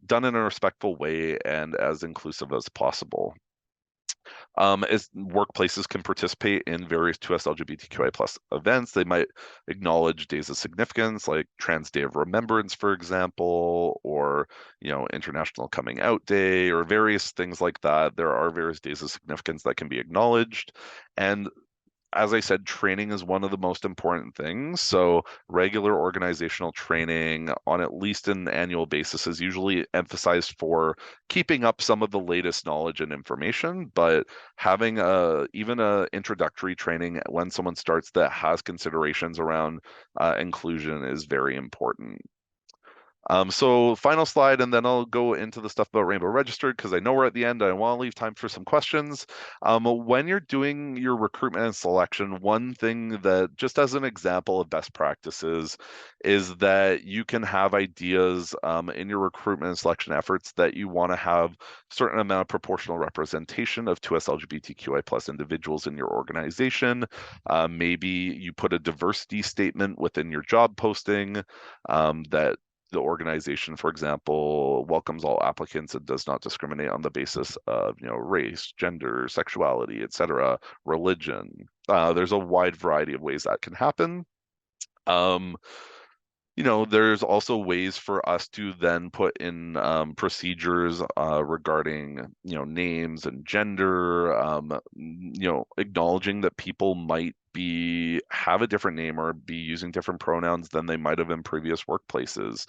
done in a respectful way and as inclusive as possible. As workplaces can participate in various 2S LGBTQI plus events, they might acknowledge days of significance, like Trans Day of Remembrance, for example, or International Coming Out Day, or various things like that. There are various days of significance that can be acknowledged, and as I said, training is one of the most important things. So regular organizational training on at least an annual basis is usually emphasized for keeping up some of the latest knowledge and information, but having even a introductory training when someone starts that has considerations around inclusion is very important. So final slide, and then I'll go into the stuff about Rainbow Registered because I know we're at the end. I want to leave time for some questions. When you're doing your recruitment and selection, one thing that, just as an example of best practices, is that you can have ideas in your recruitment and selection efforts that you want to have a certain amount of proportional representation of 2S LGBTQI plus individuals in your organization. Maybe you put a diversity statement within your job posting that the organization, for example, welcomes all applicants and does not discriminate on the basis of, race, gender, sexuality, etc., religion. There's a wide variety of ways that can happen. Um, there's also ways for us to then put in procedures regarding, names and gender, acknowledging that people might have a different name or be using different pronouns than they might have in previous workplaces.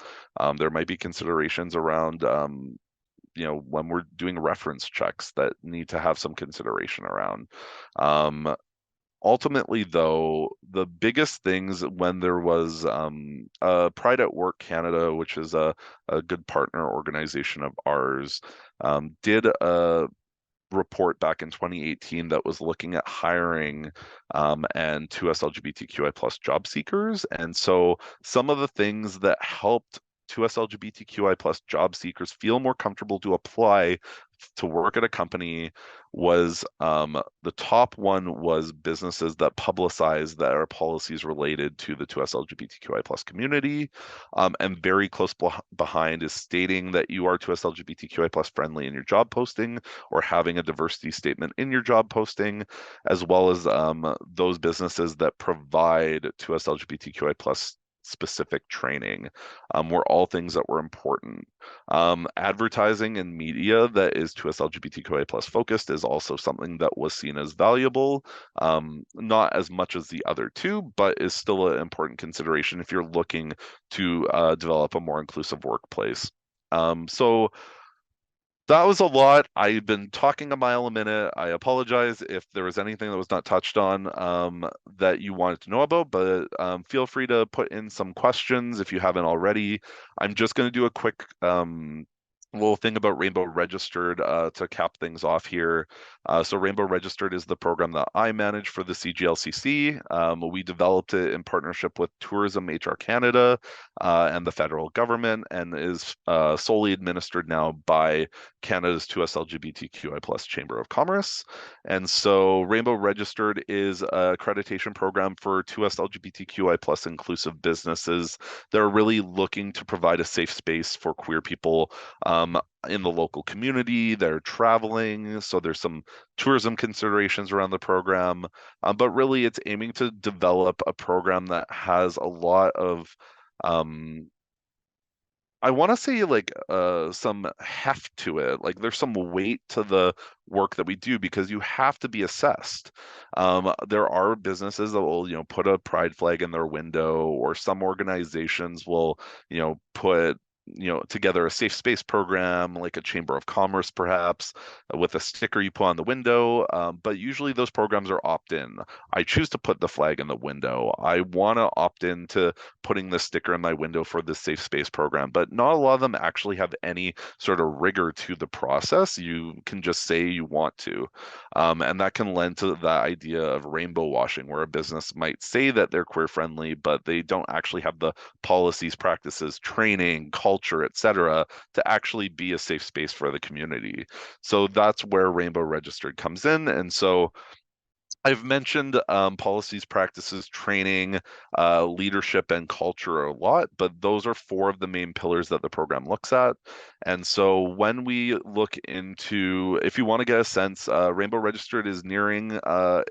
There might be considerations around, when we're doing reference checks that need to have some consideration around. Ultimately, though, the biggest things when there was Pride at Work Canada, which is a good partner organization of ours, did a report back in 2018 that was looking at hiring and 2S LGBTQI plus job seekers. And so some of the things that helped 2S LGBTQI plus job seekers feel more comfortable to apply to work at a company was the top one was businesses that publicize their policies related to the 2S LGBTQI plus community. And very close behind is stating that you are 2S LGBTQI plus friendly in your job posting or having a diversity statement in your job posting, as well as those businesses that provide 2S LGBTQI plus specific training were all things that were important. Advertising and media that is 2S LGBTQIA plus focused is also something that was seen as valuable, not as much as the other two, but is still an important consideration if you're looking to develop a more inclusive workplace. So that was a lot. I've been talking a mile a minute. I apologize if there was anything that was not touched on that you wanted to know about, but feel free to put in some questions if you haven't already. I'm just going to do a quick little thing about Rainbow Registered to cap things off here. So Rainbow Registered is the program that I manage for the CGLCC. We developed it in partnership with Tourism HR Canada and the federal government, and is solely administered now by Canada's 2S LGBTQI plus Chamber of Commerce. And so Rainbow Registered is a accreditation program for 2S LGBTQI plus inclusive businesses that are really looking to provide a safe space for queer people in the local community. They're traveling, so there's some tourism considerations around the program, but really it's aiming to develop a program that has a lot of I want to say like some heft to it. Like there's some weight to the work that we do because you have to be assessed. There are businesses that will, put a pride flag in their window, or some organizations will, put together a safe space program like a chamber of commerce perhaps with a sticker you put on the window, but usually those programs are opt-in. I choose to put the flag in the window. I want to opt in to putting the sticker in my window for the safe space program, but not a lot of them actually have any sort of rigor to the process. You can just say you want to, and that can lend to that idea of rainbow washing, where a business might say that they're queer friendly, but they don't actually have the policies, practices, training, culture, etc., to actually be a safe space for the community. So that's where Rainbow Registered comes in. And so I've mentioned policies, practices, training, leadership, and culture a lot, but those are four of the main pillars that the program looks at. And so when we look into, if you want to get a sense, Rainbow Registered is nearing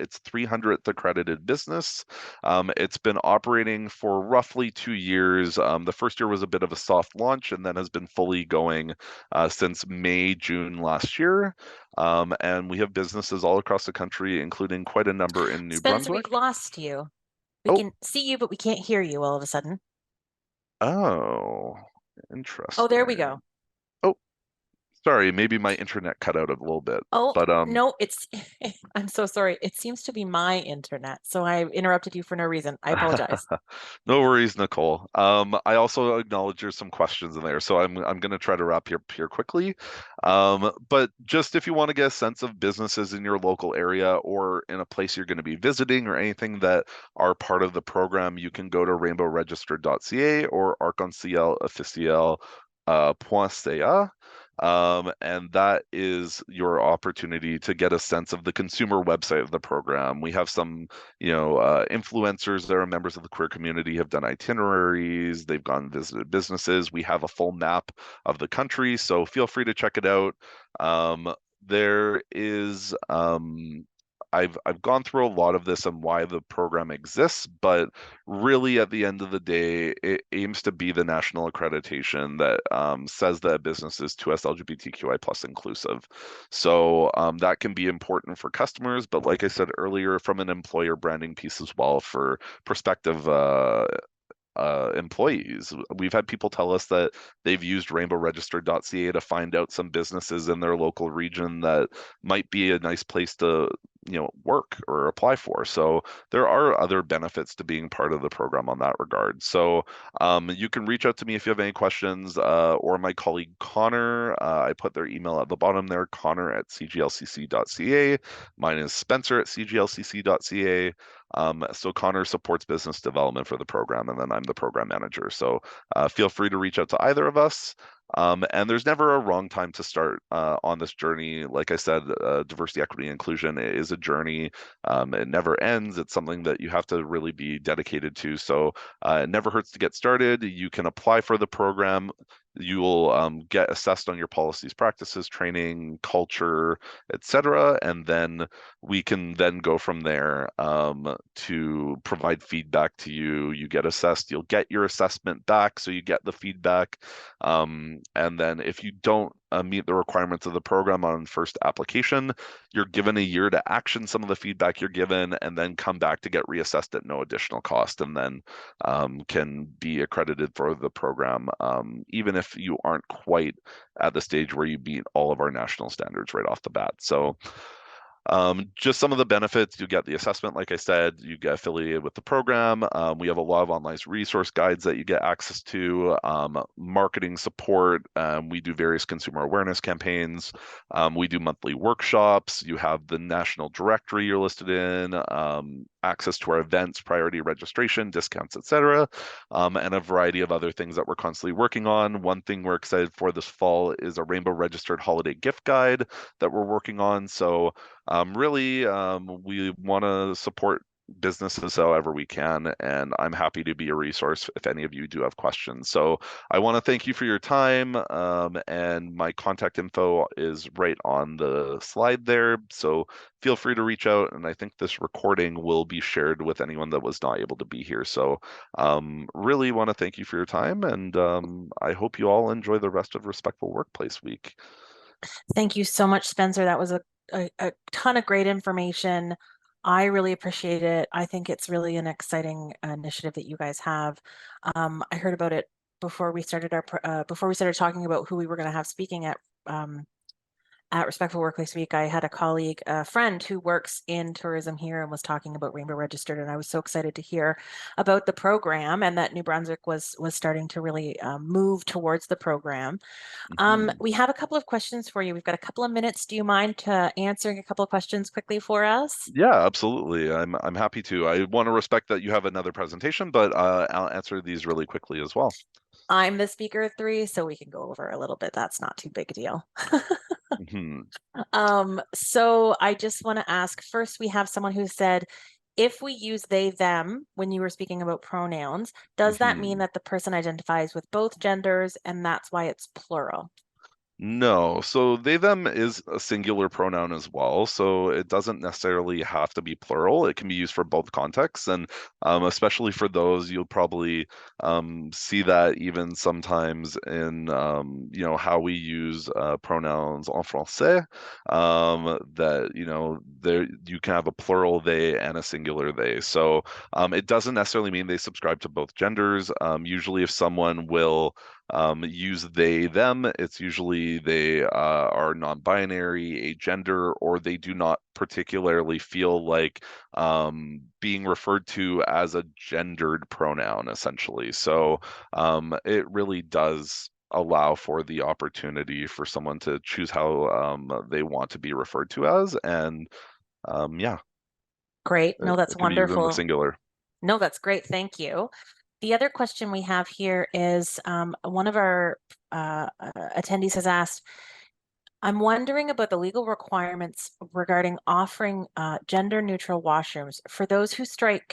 its 300th accredited business. It's been operating for roughly 2 years. The first year was a bit of a soft launch and then has been fully going since May, June last year. And we have businesses all across the country, including quite a number in New Spencer, Brunswick. we've lost you. We Oh, can see you, but we can't hear you all of a sudden. oh, Oh, there we interesting. go. Oh, Sorry, maybe my internet cut out a little bit, Oh, but no, it's, I'm so sorry. It seems to be my internet. So I interrupted you for no reason. I apologize. no worries, Nicole. I also acknowledge there's some questions in there, so I'm going to try to wrap here quickly. But just if you want to get a sense of businesses in your local area or in a place you're going to be visiting or anything that are part of the program, you can go to rainbowregister.ca or arc-en-ciel-officiel.ca. And that is your opportunity to get a sense of the consumer website of the program. We have some influencers that are members of the queer community have done itineraries, they've gone and visited businesses. We have a full map of the country, so feel free to check it out. There is I've gone through a lot of this and why the program exists, but really at the end of the day, it aims to be the national accreditation that says that a business is 2SLGBTQI plus inclusive. So that can be important for customers, but like I said earlier, from an employer branding piece as well for prospective employees. We've had people tell us that they've used rainbowregister.ca to find out some businesses in their local region that might be a nice place to work or apply for. So there are other benefits to being part of the program on that regard. So you can reach out to me if you have any questions, or my colleague Connor. I put their email at the bottom there, connor@cglcc.ca. Mine is Spencer at cglcc.ca. So Connor supports business development for the program, and then I'm the program manager. So feel free to reach out to either of us. And there's never a wrong time to start on this journey. Like I said, diversity, equity, and inclusion is a journey. It never ends. It's something that you have to really be dedicated to. So it never hurts to get started. You can apply for the program. You will get assessed on your policies, practices, training, culture, etc. And then we can then go from there to provide feedback to you. You get assessed. You'll get your assessment back, so you get the feedback. And then if you don't meet the requirements of the program on first application, you're given a year to action some of the feedback you're given and then come back to get reassessed at no additional cost, and then can be accredited for the program, even if you aren't quite at the stage where you meet all of our national standards right off the bat. So just some of the benefits: you get the assessment, like I said, you get affiliated with the program. We have a lot of online resource guides that you get access to, marketing support. We do various consumer awareness campaigns. We do monthly workshops. You have the national directory you're listed in, access to our events, priority registration, discounts, etc., and a variety of other things that we're constantly working on. One thing we're excited for this fall is a rainbow registered holiday gift guide that we're working on. So really, we want to support businesses however we can, and I'm happy to be a resource if any of you do have questions. So I want to thank you for your time, and my contact info is right on the slide there. So feel free to reach out, and I think this recording will be shared with anyone that was not able to be here. So really want to thank you for your time, and I hope you all enjoy the rest of Respectful Workplace Week. Thank you so much, Spencer. That was a ton of great information. I really appreciate it. I think it's really an exciting initiative that you guys have. I heard about it before we started before we started talking about who we were going to have speaking at Respectful Workplace Week. I had a colleague, a friend who works in tourism here, and was talking about Rainbow Registered, and I was so excited to hear about the program and that New Brunswick was starting to really move towards the program. We have a couple of questions for you. We've got a couple of minutes. Do you mind answering a couple of questions quickly for us? Yeah, absolutely. I'm happy to. I want to respect that you have another presentation, but I'll answer these really quickly as well. I'm the speaker of three, so we can go over a little bit. That's not too big a deal. So I just want to ask first, we have someone who said, if we use they, them, when you were speaking about pronouns, does that mean that the person identifies with both genders and that's why it's plural? No, so they, them is a singular pronoun as well, so it doesn't necessarily have to be plural. It can be used for both contexts, and especially for those, you'll probably see that even sometimes in how we use pronouns en français, that there you can have a plural they and a singular they. So it doesn't necessarily mean they subscribe to both genders. Usually, if someone will use they, them. It's usually they are non-binary, agender, or they do not particularly feel like being referred to as a gendered pronoun, essentially. So it really does allow for the opportunity for someone to choose how they want to be referred to as, and yeah, Great. No, that's it can be used in the wonderful. singular. No, that's great. Thank you. The other question we have here is one of our attendees has asked, I'm wondering about the legal requirements regarding offering gender neutral washrooms for those who cite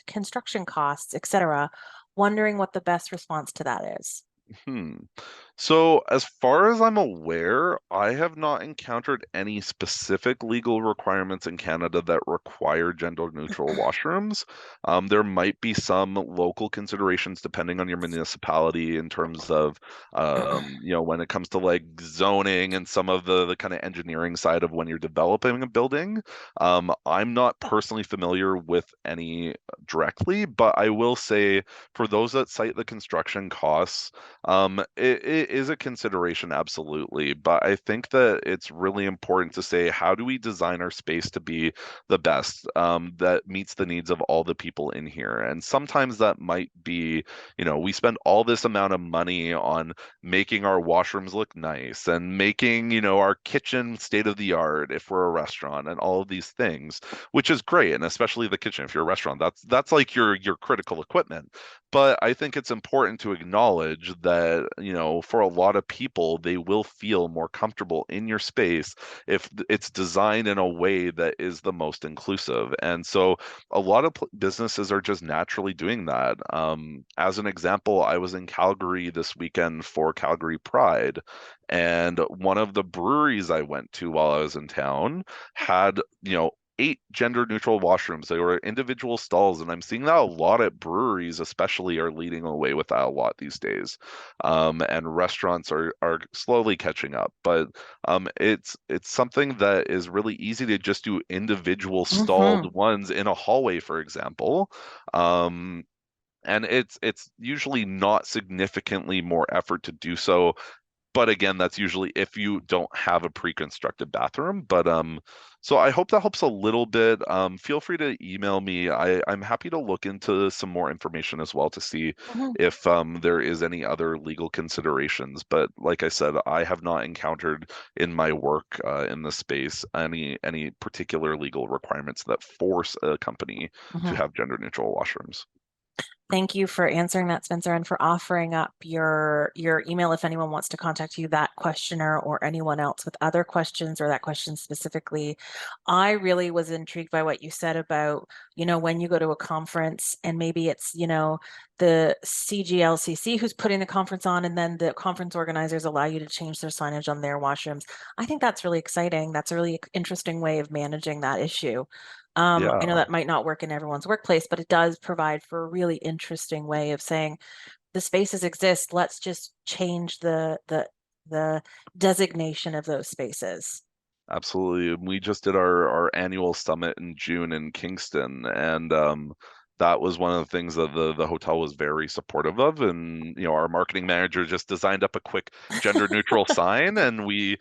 construction costs, etc. Wondering what the best response to that is. Hmm. So, as far as I'm aware, I have not encountered any specific legal requirements in Canada that require gender neutral washrooms. There might be some local considerations depending on your municipality in terms of, when it comes to like zoning and some of the kind of engineering side of when you're developing a building. I'm not personally familiar with any directly, but I will say for those that cite the construction costs, it is a consideration, absolutely, but I think that it's really important to say, how do we design our space to be the best, that meets the needs of all the people in here? And sometimes that might be, we spend all this amount of money on making our washrooms look nice and making, our kitchen state of the art if we're a restaurant and all of these things, which is great. And especially the kitchen, if you're a restaurant, that's like your critical equipment. But I think it's important to acknowledge that, for a lot of people, they will feel more comfortable in your space if it's designed in a way that is the most inclusive. And so a lot of businesses are just naturally doing that. As an example, I was in Calgary this weekend for Calgary Pride, and one of the breweries I went to while I was in town had, 8 gender neutral washrooms. They were individual stalls, and I'm seeing that a lot at breweries, especially, are leading away with that a lot these days. And restaurants are slowly catching up. But it's something that is really easy to just do individual Hmm. stalled ones in a hallway, for example. Um, and it's usually not significantly more effort to do so, but again, that's usually if you don't have a pre-constructed bathroom. But so I hope that helps a little bit. Feel free to email me. I'm happy to look into some more information as well to see Hmm. if there is any other legal considerations. But like I said, I have not encountered in my work in this space any particular legal requirements that force a company to Hmm. have gender neutral washrooms. Thank you for answering that, Spencer, and for offering up your email if anyone wants to contact you, that questioner or anyone else with other questions or that question specifically. I really was intrigued by what you said about, when you go to a conference and maybe it's, the CGLCC who's putting the conference on, and then the conference organizers allow you to change their signage on their washrooms. I think that's really exciting. That's a really interesting way of managing that issue. I know Yeah. that might not work in everyone's workplace, but it does provide for a really interesting way of saying the spaces exist. Let's just change the designation of those spaces. Absolutely. And we just did our annual summit in June in Kingston, and that was one of the things that the hotel was very supportive of. And our marketing manager just designed up a quick gender neutral sign, and we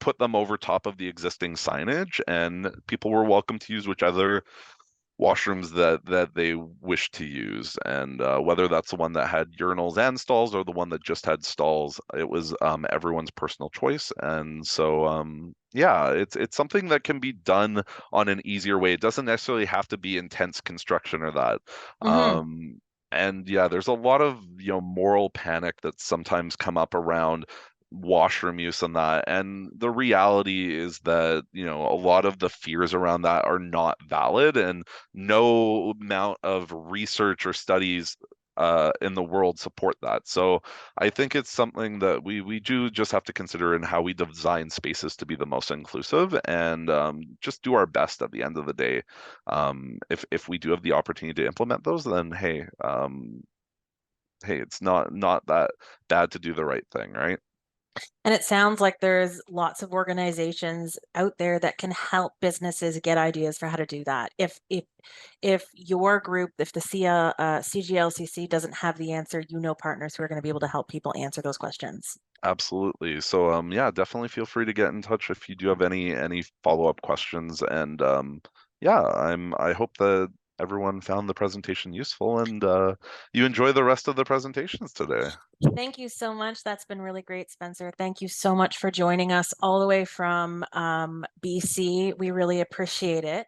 put them over top of the existing signage, and people were welcome to use whichever washrooms that they wish to use, and whether that's the one that had urinals and stalls or the one that just had stalls, it was everyone's personal choice. And so yeah, it's something that can be done on an easier way. It doesn't necessarily have to be intense construction or that. Hmm. And yeah, there's a lot of moral panic that sometimes come up around washroom use and that, and the reality is that a lot of the fears around that are not valid, and no amount of research or studies in the world support that. So I think it's something that we do just have to consider in how we design spaces to be the most inclusive, and just do our best at the end of the day. If we do have the opportunity to implement those, then hey, it's not that bad to do the right thing, right? And it sounds like there's lots of organizations out there that can help businesses get ideas for how to do that. If your group, if the CGLCC doesn't have the answer, you know partners who are going to be able to help people answer those questions. Absolutely. So yeah, definitely feel free to get in touch if you do have any follow-up questions. And yeah, I hope that everyone found the presentation useful and you enjoy the rest of the presentations today. Thank you so much. That's been really great, Spencer. Thank you so much for joining us all the way from BC. We really appreciate it.